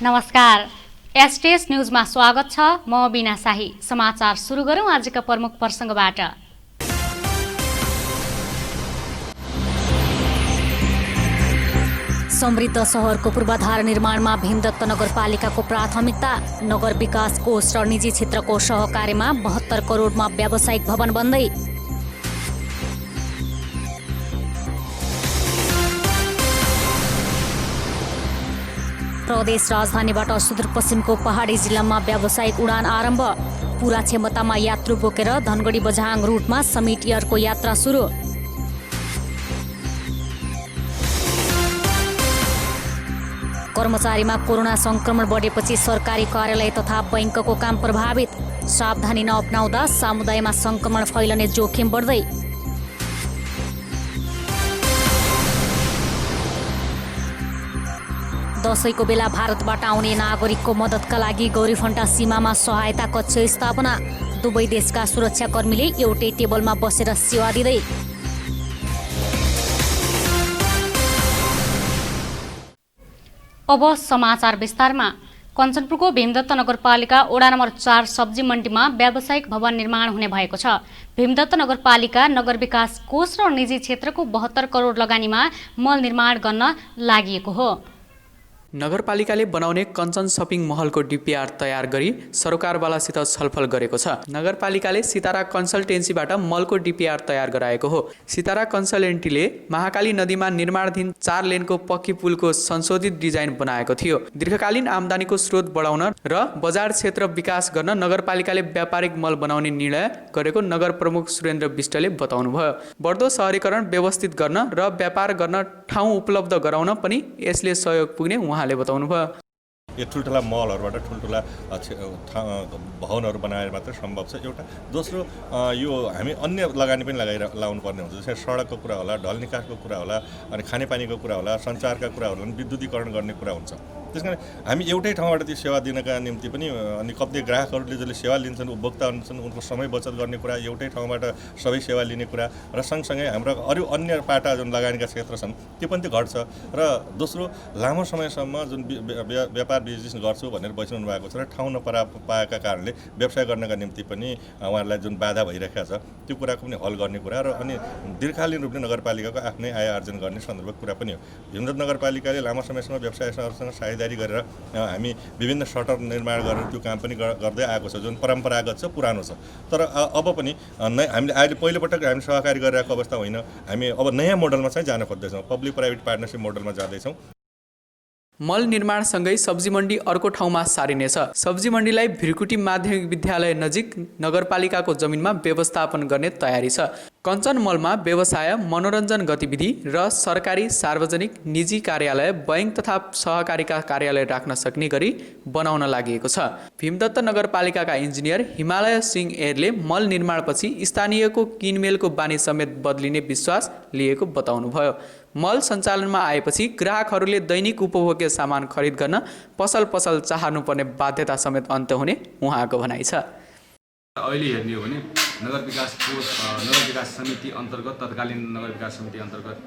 नमस्कार। एसटीएस न्यूजमा स्वागत छ। म बिना शाही। समाचार सुरु गरौँ आजका प्रमुख प्रसंगबाट। समृद्ध शहरको पूर्वाधार निर्माणमा भीमदत्त नगरपालिकाको प्राथमिकता। नगर विकास कोष र निजी क्षेत्रको सहकार्यमा 72 करोडमा व्यावसायिक भवन बन्दै। प्रदेश राजधानीबाट सुदूरपश्चिमको पहाडी जिल्लामा व्यावसायिक उडान आरम्भ। पूरा क्षमतामा यात्रु बोकेर धनगढी बझाङ रुटमा समिट एयरको यात्रा सुरु। कर्मचारीमा कोरोना संक्रमण बढेपछि सरकारी कार्यालय तथा बैंकको काम प्रभावित। सावधानी नअपनाउँदा समुदायमा संक्रमण फैलने जोखिम बढ्दै। दशैंको बेला भारतबाट आउने नागरिकको मद्दतका लागि गौरीफन्टा सीमामा सहायता कक्ष स्थापना। दुवै देशका सुरक्षाकर्मीले एउटै टेबलमा बसेर सेवा दिँदै। अब समाचार विस्तारमा। कञ्चनपुरको भीमदत्त नगरपालिका वडा नम्बर 4 सब्जी मण्डीमा व्यावसायिक भवन निर्माण हुने भएको छ। भीमदत्त नगरपालिका नगर विकास कोष र निजी क्षेत्रको 72 करोड लगानीमा मल निर्माण गर्न लागि हो। नगरपालिकाले बनाउने कञ्चन सपिङ महलको डिपिआर तयार गरी सरोकारवालासित छलफल गरेको छ। नगरपालिकाले सितारा कन्सल्टेन्सीबाट मलको डिपिआर तयार गराएको हो। सितारा कन्सल्टेन्सीले महाकाली नदीमा निर्माणाधीन 4 लेनको पक्की पुलको संशोधित डिजाइन बनाएको थियो। दीर्घकालीन आम्दानीको स्रोत बढाउन र बजार क्षेत्र विकास गर्न नगरपालिकाले व्यापारिक मल बनाउने निर्णय गरेको नगर प्रमुख सुरेन्द्र विष्टले बताउनुभयो। बढ्दो शहरीकरण व्यवस्थित गर्न र व्यापार गर्न ठाउँ उपलब्ध गराउन पनि यसले सहयोग पुग्ने उहाँले बताउनुभयो। यो ठुल्ठुला मलहरूबाट ठुल्ठुला भवनहरू बनाएर मात्रै सम्भव छ। एउटा दोस्रो यो हामी अन्य लगानी पनि लाउनु पर्ने हुन्छ। जस्तै सडकको कुरा होला, ढल निकासको कुरा होला, अनि खानेपानीको कुरा होला, सञ्चारका कुरा होला, विद्युतीकरण गर्ने कुरा हुन्छ। त्यसकारण हामी एउटै ठाउँबाट त्यो सेवा दिनका निम्ति पनि अनि कति ग्राहकहरूले जसले सेवा लिन्छन्, उपभोक्ता हुन्छन्, उनको समय बचत गर्ने कुरा, एउटै ठाउँबाट सबै सेवा लिने कुरा र सँगसँगै हाम्रो अरू अन्य पाटा जुन लगानीका क्षेत्र छन् त्यो पनि त्यो घट्छ। र दोस्रो लामो समयसम्म जुन व्यापार बिजनेस गर्छु भनेर बसिरहनु भएको छ र ठाउँ नपाएका कारणले व्यवसाय गर्नका निम्ति पनि उहाँहरूलाई जुन बाधा भइरहेको छ त्यो कुराको पनि हल गर्ने कुरा र अनि दीर्घकालीन रूपले नगरपालिकाको आफ्नै आय आर्जन गर्ने सन्दर्भको कुरा पनि हो। भीमदत्त नगरपालिकाले लामो समयसम्म व्यवसायीहरूसँग साझेदारी गरेर हामी विभिन्न सटर निर्माण गरेर त्यो काम पनि गर्दै आएको छ, जुन परम्परागत छ, पुरानो छ। तर अब पनि हामीले अहिले पहिलोपटक हामी सहकारी गरिरहेको अवस्था होइन। हामी अब नयाँ मोडलमा चाहिँ जान खोज्दैछौँ, पब्लिक प्राइभेट पार्टनरसिप मोडलमा जाँदैछौँ। मल निर्माणसँगै सब्जी मण्डी अर्को ठाउँमा सारिनेछ। सब्जी मण्डीलाई भिरकुटी माध्यमिक विद्यालय नजिक नगरपालिकाको जमिनमा व्यवस्थापन गर्ने तयारी छ। कञ्चन मलमा व्यवसाय, मनोरञ्जन गतिविधि र सरकारी, सार्वजनिक, निजी कार्यालय, बैंक तथा सहकारीका कार्यालय राख्न सक्ने गरी बनाउन लागि छ। भीमदत्त नगरपालिकाका इन्जिनियर हिमालय सिंह एरले मल निर्माणपछि स्थानीयको किनमेलको बानी समेत बदलिने विश्वास लिएको बताउनुभयो। मल सञ्चालनमा आएपछि ग्राहकहरूले दैनिक उपभोग्य सामान खरिद गर्न पसल चाहनुपर्ने बाध्यता समेत अन्त्य हुने उहाँको भनाइ छ। अहिले हेर्ने हो भने नगर विकास समिति अन्तर्गत तत्कालीन नगर विकास समिति अन्तर्गत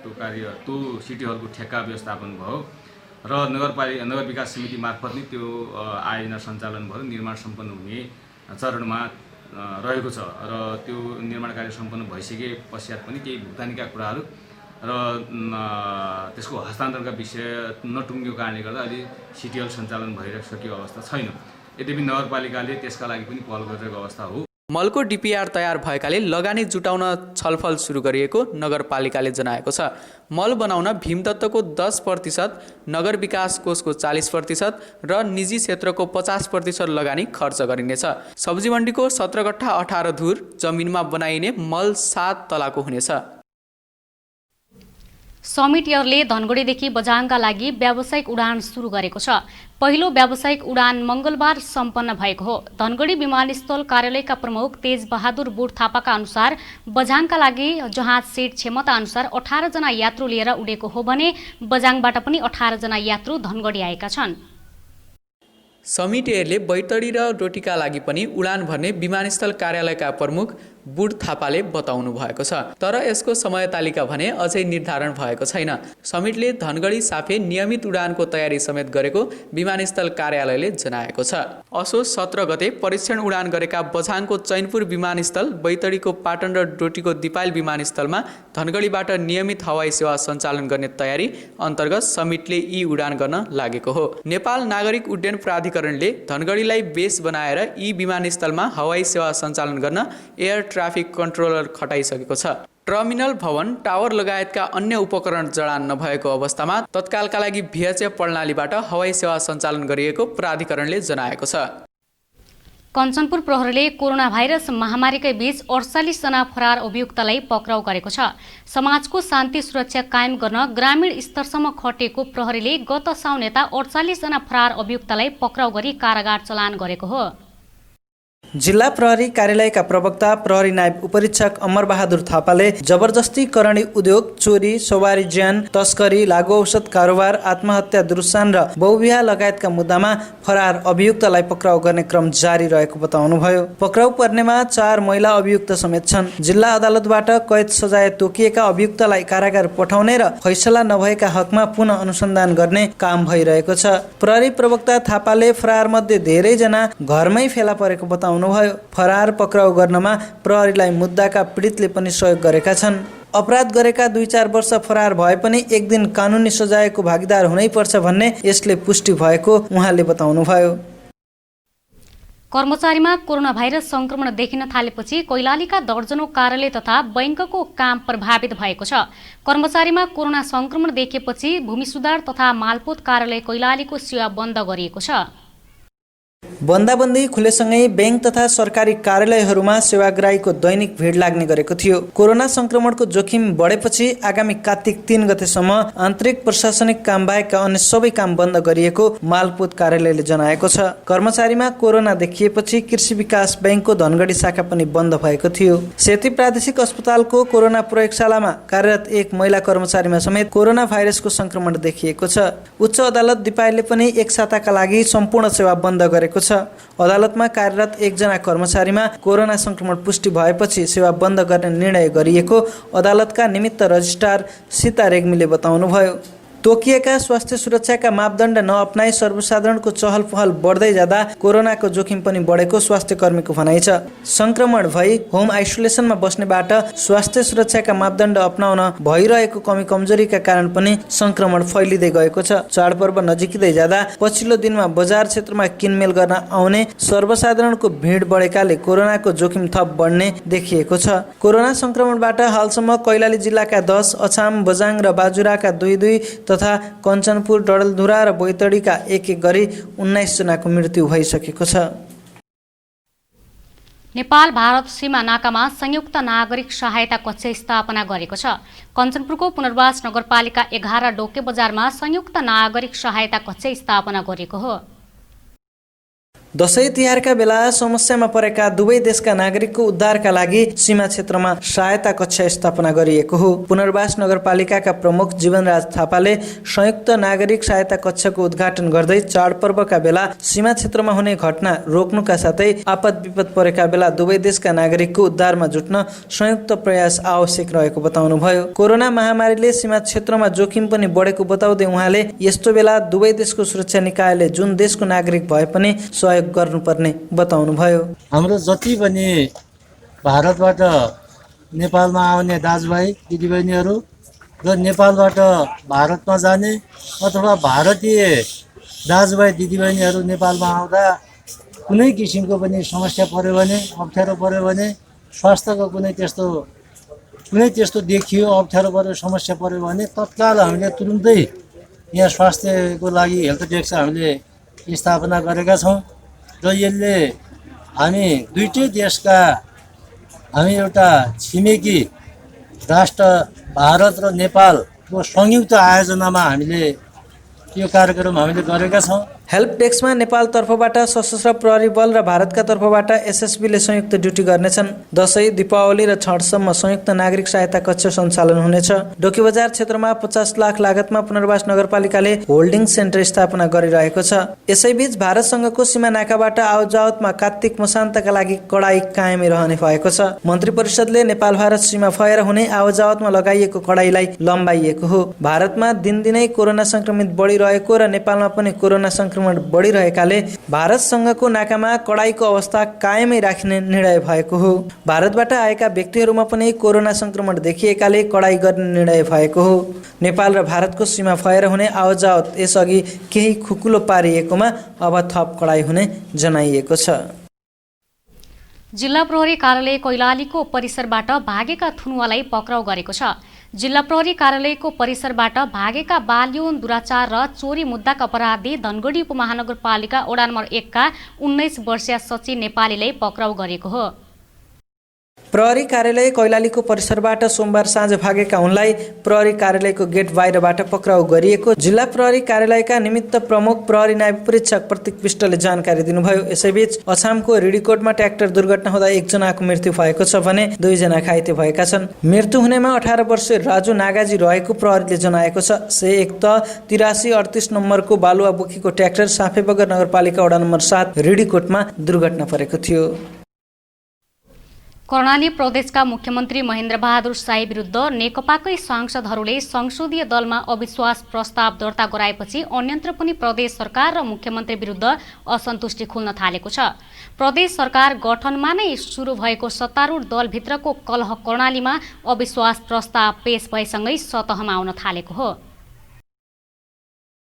त्यो सिटी हलको ठेक्का व्यवस्थापन भयो र नगर विकास समिति मार्फत नै त्यो आयोजना सञ्चालन भयो। निर्माण सम्पन्न हुने चरणमा रहेको छ र त्यो निर्माण कार्य सम्पन्न भइसके पश्चात पनि केही भुक्तानीका कुराहरू र त्यसको हस्तान्तरणका विषय नटुङ्गिएको कारणले गर्दा अहिले सिटी हल सञ्चालन भइसकेको अवस्था छैन। यद्यपि नगरपालिकाले त्यसका लागि पनि पहल गरिरहेको अवस्था हो। मलको डिपिआर तयार भएकाले लगानी जुटाउन छलफल सुरु गरिएको नगरपालिकाले जनाएको छ। मल बनाउन भीमदत्तको 10%, नगर विकास कोषको 40% र निजी क्षेत्रको 50% लगानी खर्च गरिनेछ। सब्जी मण्डीको 17 गठा 18 धुर जमिनमा बनाइने मल 7 तलाको हुनेछ। समिट एयरले धनगढीदेखि बझाङका लागि व्यावसायिक उडान सुरु गरेको छ। पहिलो व्यावसायिक उडान मङ्गलबार सम्पन्न भएको हो। धनगढी विमानस्थल कार्यालयका प्रमुख तेज बहादुर बुढ थापाका अनुसार बझाङका लागि जहाज सेट क्षमता अनुसार 18 जना यात्रु लिएर उडेको हो भने बझाङबाट पनि 18 जना यात्रु धनगढी आएका छन्। समिट एयरले बैतडी र डोटीका लागि पनि उडान भर्ने विमानस्थल कार्यालयका प्रमुख बुढ थापाले बताउनु भएको छ। तर यसको समय तालिका भने अझै निर्धारण भएको छैन। समिटले धनगढी साफे नियमित उडानको तयारी समेत गरेको विमानस्थल कार्यालयले जनाएको छ। असोज 17 गते परीक्षण उडान गरेका बझाङको चैनपुर विमानस्थल, बैतडीको पाटन र डोटीको दिपायल विमानस्थलमा धनगढीबाट नियमित हवाई सेवा सञ्चालन गर्ने तयारी अन्तर्गत समिटले यी उडान गर्न लागेको हो। नेपाल नागरिक उड्डयन प्राधिकरणले धनगढीलाई बेस बनाएर यी विमानस्थलमा हवाई सेवा सञ्चालन गर्न एयर ट्राफिक कन्ट्रोलर खटाइसकेको छ। टर्मिनल भवन, टावर लगायतका अन्य उपकरण जडान नभएको अवस्थामा तत्कालका लागि VHF प्रणालीबाट हवाई सेवा सञ्चालन गरिएको प्राधिकरणले जनाएको छ। कञ्चनपुर प्रहरीले कोरोना भाइरस महामारीकै बीच 48 जना फरार अभियुक्तलाई पक्राउ गरेको छ। समाजको शान्ति सुरक्षा कायम गर्न ग्रामीण स्तरसम्म खटेको प्रहरीले गत साउन यता 48 जना फरार अभियुक्तलाई पक्राउ गरी कारागार चलान गरेको हो। जिल्ला प्रहरी कार्यालयका प्रवक्ता प्रहरी नायब उपरीक्षक अमरबहादुर थापाले जबरजस्ती करणी उद्योग, चोरी, सवारी ज्यान, तस्करी, लागु औषध कारोबार, आत्महत्या, दुरुत्सान र बहुविवाह लगायतका मुद्दामा फरार अभियुक्तलाई पक्राउ गर्ने क्रम जारी रहेको बताउनुभयो। पक्राउ पर्नेमा 4 महिला अभियुक्त समेत छन्। जिल्ला अदालतबाट कैद सजाय तोकिएका अभियुक्तलाई कारागार पठाउने र फैसला नभएका हकमा पुनः अनुसन्धान गर्ने काम भइरहेको छ। प्रहरी प्रवक्ता थापाले फरार मध्ये धेरैजना घरमै फेला परेको बताउनुभयो। फरार पक्राउ गर्नमा प्रहरीलाई मुद्दाका पीडितले पनि सहयोग गरेका छन्। अपराध गरेका 2-4 वर्ष फरार भए पनि एक दिन कानुनी सजायको भागीदार हुनैपर्छ भन्ने यसले पुष्टि भएको उहाँले बताउनुभयो। कर्मचारीमा कोरोना भाइरस संक्रमण देखिन थालेपछि कैलालीका दर्जनौं कार्यालय तथा बैंकको काम प्रभावित भएको छ। कर्मचारीमा कोरोना संक्रमण देखिएपछि भूमि सुधार तथा मालपोत कार्यालय कैलालीको सेवा बन्द गरिएको छ। बन्दाबन्दी खुलेसँगै बैंक तथा सरकारी कार्यालयहरूमा सेवाग्राहीको दैनिक भिड लाग्ने गरेको थियो। कोरोना संक्रमणको जोखिम बढेपछि आगामी कार्तिक 3 गतेसम्म आन्तरिक प्रशासनिक काम बाहेकका अन्य सबै काम बन्द गरिएको मालपोत कार्यालयले जनाएको छ। कर्मचारीमा कोरोना देखिएपछि कृषि विकास बैंकको धनगढी शाखा पनि बन्द भएको थियो। सेती प्रादेशिक अस्पतालको कोरोना प्रयोगशालामा कार्यरत एक महिला कर्मचारीमा समेत कोरोना भाइरसको संक्रमण देखिएको छ। उच्च अदालत दिपायलले पनि एक साताका लागि सम्पूर्ण सेवा बन्द गरेको छ। अदालतमा कार्यरत एकजना कर्मचारीमा कोरोना संक्रमण पुष्टि भएपछि सेवा बन्द गर्ने निर्णय गरिएको अदालतका निमित्त रजिस्ट्रार सीता रेग्मीले बताउनुभयो। तोकिएका स्वास्थ्य सुरक्षाका मापदण्ड नअपनाई सर्वसाधारणको चहल पहल बढ्दै जाँदा कोरोनाको जोखिम पनि बढेको स्वास्थ्य कर्मीको भनाइ छ। संक्रमण भई होम आइसोलेसनमा बस्नेबाट स्वास्थ्य सुरक्षाका मापदण्ड अपनाउन भइरहेको कमी कमजोरीका कारण पनि संक्रमण फैलिँदै गएको छ। चाडपर्व नजिकै जाँदा पछिल्लो दिनमा बजार क्षेत्रमा किनमेल गर्न आउने सर्वसाधारणको भिड बढेकाले कोरोनाको जोखिम थप बढ्ने देखिएको छ। कोरोना संक्रमणबाट हालसम्म कैलाली जिल्लाका 10, अछाम, बझाङ र बाजुराका 2 तथा कञ्चनपुर, डडेलधुरा र बैतडीका 1 गरी 19 जनाको मृत्यु भइसकेको छ। नेपाल भारत सीमा नाकामा संयुक्त नागरिक सहायता कक्ष स्थापना गरेको छ। कञ्चनपुरको पुनर्वास नगरपालिका 11 डोके बजारमा संयुक्त नागरिक सहायता कक्ष स्थापना गरेको हो। दशैं तिहारका बेला समस्यामा परेका दुवै देशका नागरिकको उद्धारका लागि सीमा क्षेत्रमा सहायता कक्ष स्थापना गरिएको हो। पुनर्वास नगरपालिकाका प्रमुख जीवनराज थापाले संयुक्त नागरिक सहायता कक्षको उद्घाटन गर्दै चाडपर्वका बेला सीमा क्षेत्रमा हुने घटना रोक्नुका साथै आपद विपद परेका बेला दुवै देशका नागरिकको उद्धारमा जुट्न संयुक्त प्रयास आवश्यक रहेको बताउनुभयो। कोरोना महामारीले सीमा क्षेत्रमा जोखिम पनि बढेको बताउँदै उहाँले यस्तो बेला दुवै देशको सुरक्षा निकायले जुन देशको नागरिक भए पनि सहयोग गर्नुपर्ने बताउनुभयो। हाम्रो जति पनि भारतबाट नेपालमा आउने दाजुभाइ दिदीबहिनीहरू र नेपालबाट भारतमा जाने अथवा भारतीय दाजुभाइ दिदीबहिनीहरू नेपालमा आउँदा कुनै किसिमको पनि समस्या पर्यो भने, अप्ठ्यारो पर्यो भने, स्वास्थ्यको कुनै त्यस्तो देखियो, अप्ठ्यारो पर्यो, समस्या पर्यो भने तत्काल हामीले तुरुन्तै यहाँ स्वास्थ्यको लागि हेल्थ डेस्क हामीले स्थापना गरेका छौँ र यसले हामी दुईटै देशका हामी एउटा छिमेकी राष्ट्र भारत र नेपालको संयुक्त आयोजनामा हामीले यो कार्यक्रम हामीले गरेका छौँ। हेल्प डेस्कमा नेपाल तर्फबाट सशस्त्र प्रहरी बल र भारतका तर्फबाट एसएसबीले संयुक्त ड्युटी गर्नेछन्। दशैं, दीपावली र छठसम्म संयुक्त नागरिक सहायता कक्ष सञ्चालन हुनेछ। डोकी बजार क्षेत्रमा 50 लाख लागतमा पुनर्वास नगरपालिकाले होल्डिङ सेन्टर स्थापना गरिरहेको छ। यसैबीच भारतसँगको सीमा नाकाबाट आवजावतमा कार्तिक मसान्तका लागि कडाई कायमै रहने भएको छ। मन्त्री परिषदले नेपाल भारत सीमा भएर हुने आवजावतमा लगाइएको कडाईलाई लम्बाइएको हो। भारतमा दिनदिनै कोरोना संक्रमित बढिरहेको र नेपालमा पनि कोरोना संक्रमण बढिरहेकाले भारतसँगको नाकामा कडाईको अवस्था कायमै राख्ने निर्णय भएको हो। भारतबाट आएका व्यक्तिहरूमा पनि कोरोना संक्रमण देखिएकाले कडाई गर्ने निर्णय भएको हो। नेपाल र भारतको सीमा भएर हुने आवजावत यसअघि केही खुकुलो पारिएकोमा अब थप कडाई हुने जनाइएको छ। जिल्ला प्रहरी कार्यालय कैलालीको परिसरबाट भागेका थुनुवालाई पक्राउ गरेको छ। जिल्ला प्रहरी कार्यालयको परिसरबाट भागेका बाल यौन दुराचार र चोरी मुद्दाका अपराधी धनगढी उपमहानगरपालिका वडा नम्बर 1 का 19 वर्षीय सचिन नेपालीलाई पक्राउ गरेको हो। प्रहरी कार्यालय कैलालीको परिसरबाट सोमबार साँझ भागेका उनलाई प्रहरी कार्यालयको गेट बाहिरबाट पक्राउ गरिएको जिल्ला प्रहरी कार्यालयका निमित्त प्रमुख प्रहरी नायब परीक्षक प्रतीक विष्टले जानकारी दिनुभयो। यसैबीच अछामको रिडीकोटमा ट्र्याक्टर दुर्घटना हुँदा 1 जनाको मृत्यु भएको छ भने 2 जना घाइते भएका छन्। मृत्यु हुनेमा 18 वर्षीय राजु नागाजी रहेको प्रहरीले जनाएको छ। से एक त 8338 नम्बरको बालुवा बोकीको ट्र्याक्टर साफेबगर नगरपालिका वडा नम्बर 7 रिडीकोटमा दुर्घटना परेको थियो। कर्णाली प्रदेशका मुख्यमन्त्री महेन्द्र बहादुर शाही विरुद्ध नेकपाकै सांसदहरूले संसदीय दलमा अविश्वास प्रस्ताव दर्ता गराएपछि अन्यत्र पनि प्रदेश सरकार र मुख्यमन्त्री विरुद्ध असन्तुष्टि खुल्न थालेको छ। प्रदेश सरकार गठनमा नै सुरु भएको सत्तारूढ दलभित्रको कलह कर्णालीमा अविश्वास प्रस्ताव पेश भएसँगै सतहमा आउन थालेको हो।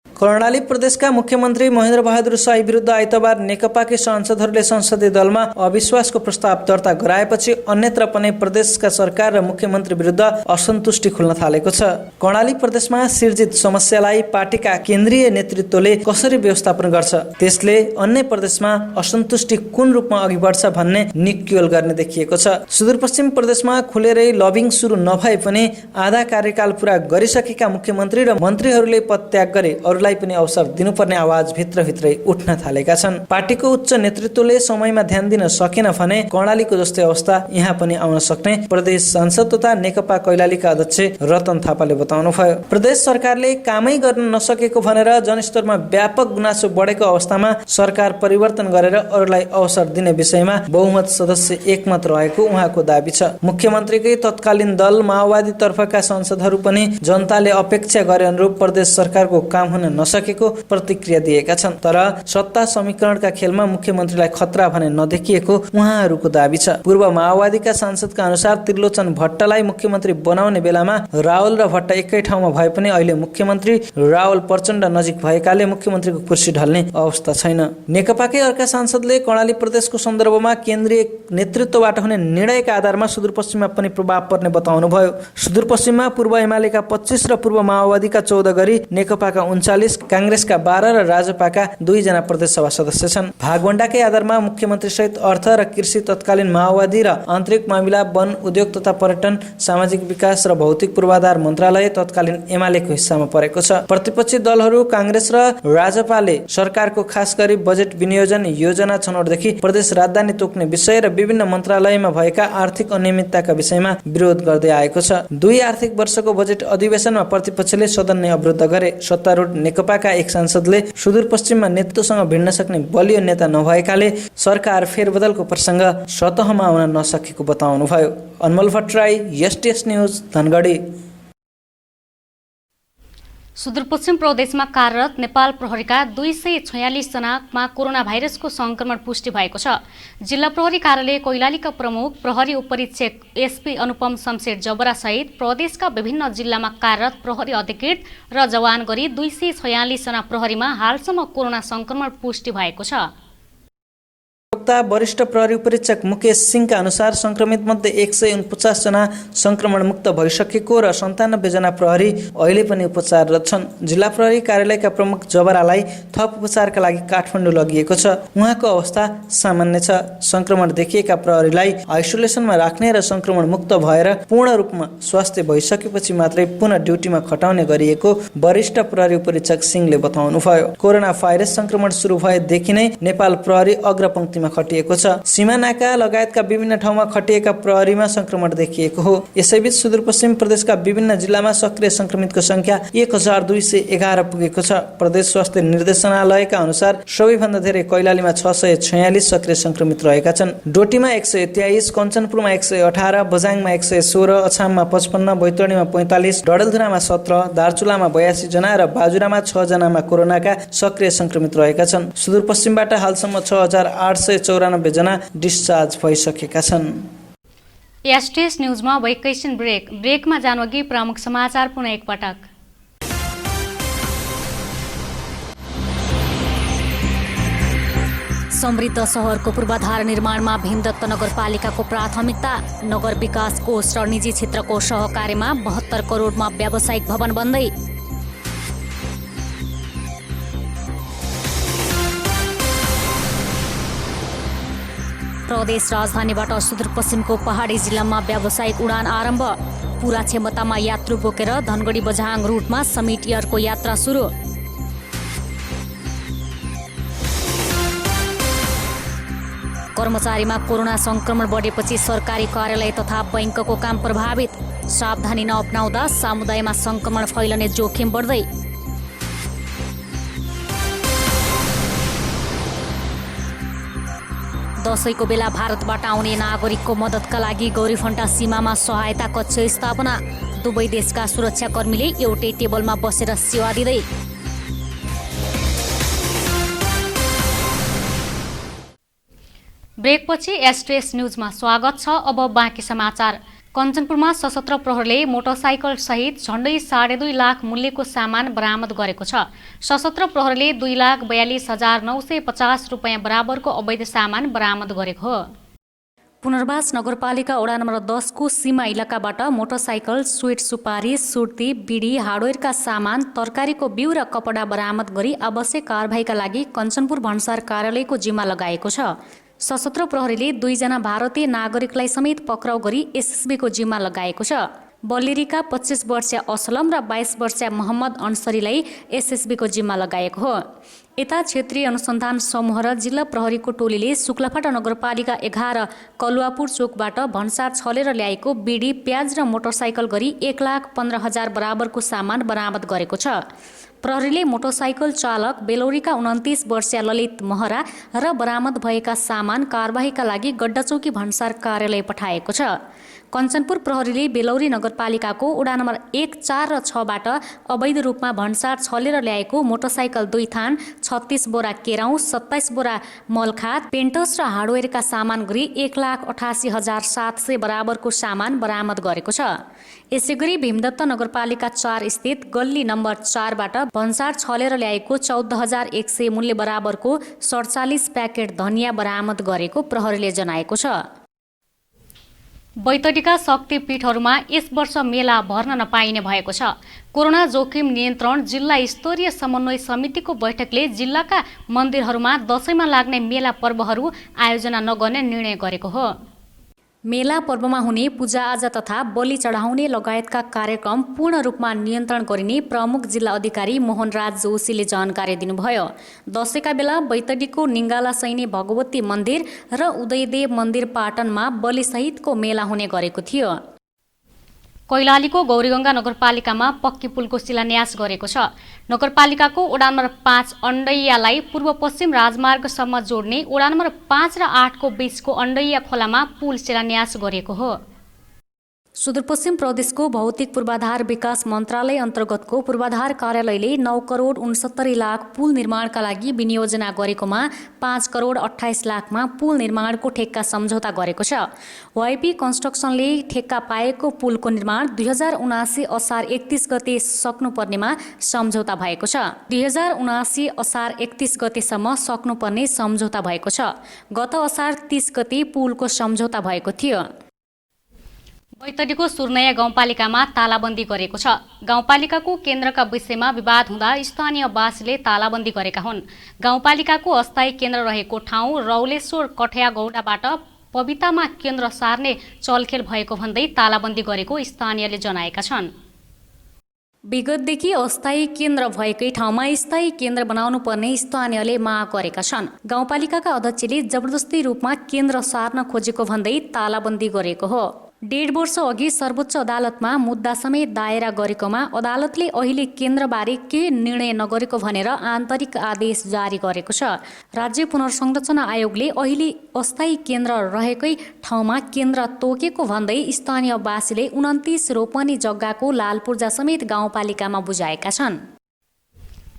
कर्णाली प्रदेशका मुख्यमन्त्री महेन्द्र बहादुर शाही विरुद्ध आइतबार नेकपाकै सांसदहरूले संसदीय दलमा अविश्वासको प्रस्ताव दर्ता गराएपछि अन्यत्र पनि प्रदेशका सरकार र मुख्यमन्त्री विरुद्ध असन्तुष्टि खुल्न थालेको छ। कर्णाली प्रदेशमा सिर्जित समस्यालाई पार्टीका केन्द्रीय नेतृत्वले कसरी व्यवस्थापन गर्छ, त्यसले अन्य प्रदेशमा असन्तुष्टि कुन रूपमा अघि बढ्छ भन्ने निक्युल गर्ने देखिएको छ। सुदूरपश्चिम प्रदेशमा खुलेरै लबिङ सुरु नभए पनि आधा कार्यकाल पूरा गरिसकेका मुख्यमन्त्री र मन्त्रीहरूले पदत्याग गरे अरूलाई पनि अवसर दिनुपर्ने आवाज भित्रभित्रै उठ्न थालेका छन्। पार्टीको उच्च नेतृत्वले समयमा ध्यान दिन सकेन भने कर्णालीको जस्तै अवस्था यहाँ पनि आउन सक्ने प्रदेश सांसद तथा नेकपा कैलालीका अध्यक्ष रतन थापाले बताउनुभयो। प्रदेश सरकारले कामै गर्न नसकेको भनेर जनस्तरमा व्यापक गुनासो बढेको अवस्थामा सरकार परिवर्तन गरेर अरूलाई अवसर दिने विषयमा बहुमत सदस्य एकमत रहेको उहाँको दाबी छ। मुख्यमन्त्रीकै तत्कालीन दल माओवादी तर्फका सांसदहरू पनि जनताले अपेक्षा गरे अनुरूप प्रदेश सरकारको काम हुन नसकेको प्रतिक्रिया दिएका छन्। तर सत्ता समीकरणका खेलमा मुख्यमन्त्रीलाई खतरा भने नदेखिएको उहाँहरूको दाबी छ। पूर्व माओवादीका सांसदका अनुसार त्रिलोचन भट्टलाई मुख्यमन्त्री बनाउने बेलामा रावल र भट्ट एकै ठाउँमा भए पनि अहिले मुख्यमन्त्री रावल प्रचण्ड नजिक भएकाले मुख्यमन्त्रीको कुर्सी ढल्ने अवस्था छैन। नेकपाकै अर्का सांसदले कर्णाली प्रदेशको सन्दर्भमा केन्द्रीय नेतृत्वबाट हुने निर्णयका आधारमा सुदूरपश्चिममा पनि प्रभाव पर्ने बताउनुभयो। सुदूरपश्चिममा पूर्व एमालेका 25 र पूर्व माओवादीका 14 गरी नेकपाका 39, कांग्रेसका 12 र राजपाका 2 जना प्रदेश सभा सदस्य छन्। भागवण्डाकै आधारमा मुख्यमन्त्री सहित अर्थ र कृषि तत्कालीन माओवादी र आन्तरिक मामिला, वन, उद्योग तथा पर्यटन, सामाजिक विकास र भौतिक पूर्वाधार मन्त्रालय तत्कालीन एमालेको हिस्सामा परेको छ। प्रतिपक्षी दलहरू कांग्रेस र राजपाले सरकारको खास गरी बजेट विनियोजन योजना छनौटदेखि प्रदेश राजधानी तोक्ने विषय र विभिन्न मन्त्रालयमा भएका आर्थिक अनियमितताका विषयमा विरोध गर्दै आएको छ। 2 आर्थिक वर्षको बजेट अधिवेशनमा प्रतिपक्षले सदन नै अवरुद्ध गरे। सत्तारूढ नेकपाका एक सांसदले सुदूरपश्चिममा नेतृत्वसँग भिड्न सक्ने बलियो नेता नभएकाले सरकार फेरबदलको प्रसङ्ग सतहमा आउन नसकेको बताउनुभयो। अनमोल भट्टराई, एसटीएस न्यूज, धनगढी। सुदूरपश्चिम प्रदेशमा कार्यरत नेपाल प्रहरीका 246 जनामा कोरोना भाइरसको संक्रमण पुष्टि भएको छ। जिल्ला प्रहरी कार्यालय कैलालीका प्रमुख प्रहरी उपरीक्षक एसपी अनुपम शमशेर जबरा सहित प्रदेशका विभिन्न जिल्लामा कार्यरत प्रहरी अधिकृत र जवान गरी 246 जना प्रहरीमा हालसम्म कोरोना संक्रमण पुष्टि भएको छ। प्रवक्ता वरिष्ठ प्रहरी उपरीक्षक मुकेश सिंहका अनुसार संक्रमित मध्ये 149 जना संक्रमण मुक्त भइसकेको र 97 जना प्रहरी अहिले पनि उपचाररत छन्। जिल्ला प्रहरी कार्यालयका प्रमुख जबरालाई थप उपचारका लागि काठमाडौँ लगिएको छ। उहाँको अवस्था सामान्य छ। संक्रमण देखिएका प्रहरीलाई आइसोलेसनमा राख्ने र संक्रमण मुक्त भएर पूर्ण रूपमा स्वास्थ्य भइसकेपछि मात्रै पुनः ड्युटीमा खटाउने गरिएको वरिष्ठ प्रहरी उपरीक्षक सिंहले बताउनुभयो। कोरोना भाइरस संक्रमण सुरु भएदेखि नै नेपाल प्रहरी अग्रपंक्तिमा खटिएको छ। सीमा नाका लगायतका विभिन्न ठाउँमा खटिएका प्रहरीमा संक्रमण देखिएको हो। यसैबीच सुदूरपश्चिम प्रदेशका विभिन्न जिल्लामा सक्रिय संक्रमितको संख्या 1211 पुगेको छ। प्रदेश स्वास्थ्य निर्देशनालयका अनुसार सबैभन्दा धेरै कैलालीमा 646 सक्रिय संक्रमित रहेका छन्। डोटीमा 123, कञ्चनपुरमा 118, बझाङमा 116, अछाममा 55, बैतडीमा 45, डडेलधुरामा 17, दार्चुलामा 82 जना र बाजुरामा 6 जनामा कोरोनाका सक्रिय संक्रमित रहेका छन्। सुदूरपश्चिमबाट हालसम्म 6894 जना डिस्चार्ज भइसकेका छन्। एसटीएस न्यूजमा वेकेसन ब्रेकमा जानुअघि प्रमुख समाचार पुनः एकपटक। समृद्ध सहरको पूर्वाधार निर्माणमा भीमदत्त नगरपालिकाको प्राथमिकता। नगर विकास कोष र निजी क्षेत्रको सहकार्यमा 72 करोडमा व्यावसायिक भवन बन्दै। प्रदेश राजधानीबाट सुदूरपश्चिमको पहाडी जिल्लामा व्यावसायिक उडान आरम्भ। पूरा क्षमतामा यात्रु बोकेर धनगढी बझाङ रुटमा समिट एयरको यात्रा सुरु। कर्मचारीमा कोरोना संक्रमण बढेपछि सरकारी कार्यालय तथा बैंकको काम प्रभावित। सावधानी नअपनाउँदा समुदायमा संक्रमण फैलने जोखिम बढ्दै। दशैंको बेला भारतबाट आउने नागरिकको मद्दतका लागि गौरीफन्टा सीमामा सहायता कक्ष स्थापना। दुवै देशका सुरक्षाकर्मीले एउटै टेबलमा बसेर सेवा दिँदै। ब्रेकपछि एसटीएस न्यूजमा स्वागत छ। अब बाँकी समाचार। कञ्चनपुरमा सशस्त्र प्रहरीले मोटरसाइकल सहित झण्डै 2.5 लाख मूल्यको सामान बरामद गरेको छ। सशस्त्र प्रहरीले 2,42,950 रुपियाँ बराबरको अवैध सामान बरामद गरेको हो। पुनर्वास नगरपालिका वडा नम्बर 10 को सीमा इलाकाबाट मोटरसाइकल, स्वीट सुपारी, सुर्ती, बिडी, हार्डवेयरका सामान, तरकारीको बिउ र कपडा बरामद गरी आवश्यक कारबाहीका लागि कञ्चनपुर भन्सार कार्यालयको जिम्मा लगाएको छ। सशस्त्र प्रहरीले 2 जना भारतीय नागरिकलाई समेत पक्राउ गरी एसएसबीको जिम्मा लगाएको छ। बल्लेरीका 25 वर्षीय असलम र 22 वर्षीय मोहम्मद अन्सरीलाई एसएसबीको जिम्मा लगाएको हो। यता क्षेत्रीय अनुसन्धान समूह र जिल्ला प्रहरीको टोलीले शुक्लाफाटा नगरपालिका 11 कलुवापुर चोकबाट भन्सार छलेर ल्याएको बिडी, प्याज र मोटरसाइकल गरी 1,15,000 बराबरको सामान बरामद गरेको छ। प्रहरीले मोटरसाइकल चालक बेलौरीका 29 वर्षीय ललित महरा र बरामद भएका सामान कारबाहीका लागि गड्डाचौकी भन्सार कार्यालय पठाएको छ। कञ्चनपुर प्रहरीले बेलौरी नगरपालिकाको वडा नम्बर 1, 4 र 6 बाट अवैध रूपमा भन्सार छलेर ल्याएको मोटरसाइकल 2 थान, 36 बोरा केराउ, 27 बोरा मलखात, पेन्टस र हार्डवेयरका सामान गरी 1,88,700 बराबरको सामान बरामद गरेको छ। यसैगरी भीमदत्त नगरपालिका 4 स्थित गल्ली नम्बर 4 बाट भन्सार छलेर ल्याएको 14,100 मूल्य बराबरको 47 प्याकेट धनिया बरामद गरेको प्रहरीले जनाएको छ। बैतडीका शक्तिपीठहरूमा यस वर्ष मेला भर्न नपाइने भएको छ। कोरोना जोखिम नियन्त्रण जिल्ला स्तरीय समन्वय समितिको बैठकले जिल्लाका मन्दिरहरूमा दशैंमा लाग्ने मेला पर्वहरू आयोजना नगर्ने निर्णय गरेको हो। मेला पर्वमा हुने पूजाआजा तथा बलि चढाउने लगायतका कार्यक्रम पूर्ण रूपमा नियन्त्रण गरिने प्रमुख जिल्ला अधिकारी मोहनराज जोशीले जानकारी दिनुभयो। दशैंका बेला बैतडीको निङ्गाला सैनी भगवती मन्दिर र उदयदेव मन्दिर पाटनमा बलिसहितको मेला हुने गरेको थियो। कैलालीको गौरीगङ्गा नगरपालिकामा पक्की पुलको शिलान्यास गरेको छ। नगरपालिकाको वडा नम्बर 5 अन्डैयालाई पूर्व पश्चिम राजमार्गसम्म जोड्ने वडा नम्बर 5 र 8 को बीचको अन्डैया खोलामा पुल शिलान्यास गरिएको हो। सुदूरपश्चिम प्रदेशको भौतिक पूर्वाधार विकास मन्त्रालय अन्तर्गतको पूर्वाधार कार्यालयले 9 करोड 69 लाख पुल निर्माणका लागि विनियोजना गरेकोमा 5 करोड 28 लाखमा पुल निर्माणको ठेक्का सम्झौता गरेको छ। वाइपी कन्स्ट्रक्सनले ठेक्का पाएको पुलको निर्माण 2079 असार 31 गते सक्नुपर्नेमा सम्झौता भएको छ। 2079 असार 31 गतेसम्म सक्नुपर्ने सम्झौता भएको छ। गत असार 30 गते पुलको सम्झौता भएको थियो। बैतडीको सुर्नैया गाउँपालिकामा तालाबन्दी गरेको छ। गाउँपालिकाको केन्द्रका विषयमा विवाद हुँदा स्थानीयवासीले तालाबन्दी गरेका हुन्। गाउँपालिकाको अस्थायी केन्द्र रहेको ठाउँ रौलेश्वर कठया गौडाबाट पवितामा केन्द्र सार्ने चलखेल भएको भन्दै तालाबन्दी गरेको स्थानीयले जनाएका छन्। विगतदेखि अस्थायी केन्द्र भएकै ठाउँमा स्थायी केन्द्र बनाउनु पर्ने स्थानीयले माग गरेका छन्। गाउँपालिकाका अध्यक्षले जबरजस्ती रूपमा केन्द्र सार्न खोजेको भन्दै तालाबन्दी गरेको हो। 1.5 वर्ष अघि सर्वोच्च अदालतमा मुद्दा समेत दायरा गरेकोमा अदालतले अहिले केन्द्रबारे के निर्णय नगरेको भनेर आन्तरिक आदेश जारी गरेको छ। राज्य पुनर्संरचना आयोगले अहिले अस्थायी केन्द्र रहेकै ठाउँमा केन्द्र तोकेको भन्दै स्थानीयवासीले 29 रोपनी जग्गाको लालपूर्जा समेत गाउँपालिकामा बुझाएका छन्।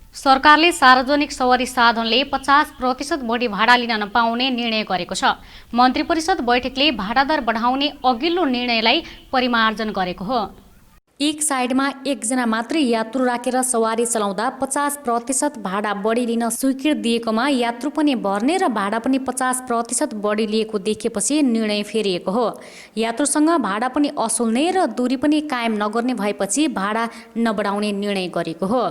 सरकारले सार्वजनिक सवारी साधनले 50% बढी भाडा लिन नपाउने निर्णय गरेको छ। मन्त्री परिषद बैठकले भाडा दर बढाउने अघिल्लो निर्णयलाई परिमार्जन गरेको हो। एक साइडमा एकजना मात्रै यात्रु राखेर सवारी चलाउँदा 50% भाडा बढी लिन स्वीकृति दिएकोमा यात्रु पनि भर्ने र भाडा पनि 50% बढी लिएको देखेपछि निर्णय फेरिएको हो। यात्रुसँग भाडा पनि असुल्ने र दूरी पनि कायम नगर्ने भएपछि भाडा नबढाउने निर्णय गरेको हो।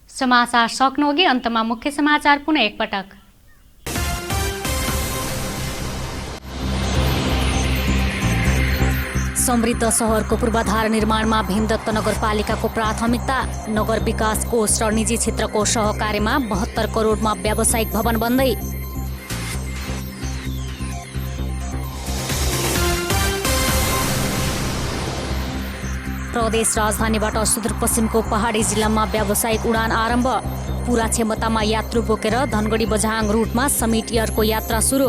समाचार सक्नुअघि अन्तमा मुख्य समाचार पुनः एकपटक। समृद्ध सहरको पूर्वाधार निर्माणमा भीमदत्त नगरपालिकाको प्राथमिकता। नगर विकास कोष र निजी क्षेत्रको सहकार्यमा 72 करोडमा व्यावसायिक भवन बन्दै। प्रदेश राजधानीबाट सुदूरपश्चिमको पहाडी जिल्लामा व्यावसायिक उडान आरम्भ। पूरा क्षमतामा यात्रु बोकेर धनगढी बझाङ रुटमा समिट एयरको यात्रा सुरु।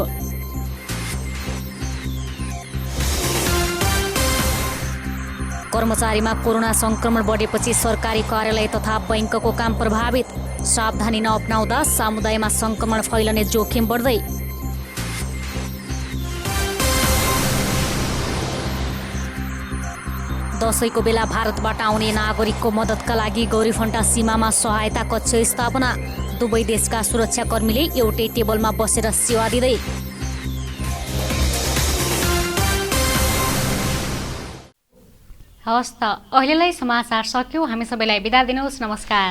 कर्मचारीमा कोरोना संक्रमण बढेपछि सरकारी कार्यालय तथा बैंकको काम प्रभावित। सावधानी नअपनाउँदा समुदायमा संक्रमण फैलने जोखिम बढ्दै। दशैंको बेला भारतबाट आउने नागरिकको मद्दतका लागि गौरीफन्टा सीमामा सहायता कक्ष स्थापना। दुवै देशका सुरक्षाकर्मीले एउटै टेबलमा बसेर सेवा दिँदै। हवस् त अहिलेलाई समाचार सक्यो। हामी सबैलाई बिदा दिनुहोस्। नमस्कार।